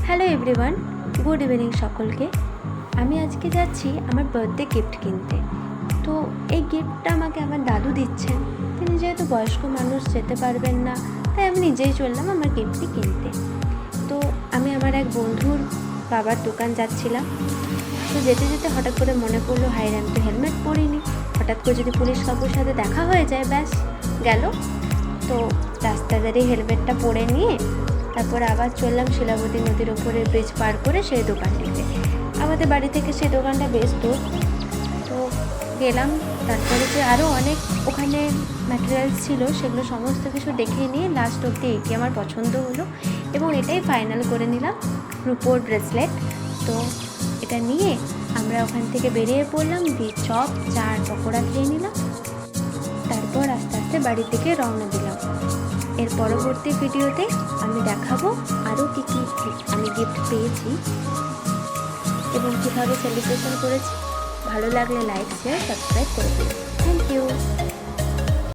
Hello everyone, good evening সকলকে। আমি আজকে যাচ্ছি আমার বার্থডে গিফট কিনতে। তো এই গিফটটা আমাকে আমার দাদু দিচ্ছেন। তিনি যেহেতু বয়স্ক মানুষ, যেতে পারবেন না, তাই আমি নিজেই চললাম আমার গিফটটি কিনতে। তো আমি আমার এক বন্ধুর বাবার দোকান যাচ্ছিলাম। তো যেতে যেতে হঠাৎ করে মনে পড়লো, হায় আমি তো হেলমেট পরিনি, হঠাৎ করে যদি পুলিশ কাকুর সাথে দেখা হয়ে যায়, ব্যাস গেল। তো রাস্তা দাঁড়িয়ে হেলমেটটা পরে নিয়ে তারপরে আবার চললাম শিলাবতী নদীর ওপরে ব্রিজ পার করে সেই দোকানটিতে। আমাদের বাড়ি থেকে সেই দোকানটা বেশ দূর। তো গেলাম, তারপরে যে আরও অনেক ওখানে ম্যাটেরিয়ালস ছিল সেগুলো সমস্ত কিছু দেখে নিয়ে লাস্ট অবধি এটি আমার পছন্দ হলো এবং এটাই ফাইনাল করে নিলাম, রুপোর ব্রেসলেট। তো এটা নিয়ে আমরা ওখান থেকে বেরিয়ে পড়লাম, দিয়ে চপ, চা আর পকোড়া খেয়ে নিলাম। তারপর আস্তে আস্তে বাড়ি থেকে রওনা দিলাম। এর পরবর্তী ভিডিওতে আমি দেখাবো আরও কী কী আমি গিফট পেয়েছি এবং কীভাবে সেলিব্রেশন করেছি। ভালো লাগলে লাইক, শেয়ার, সাবস্ক্রাইব করে দিন। Thank you.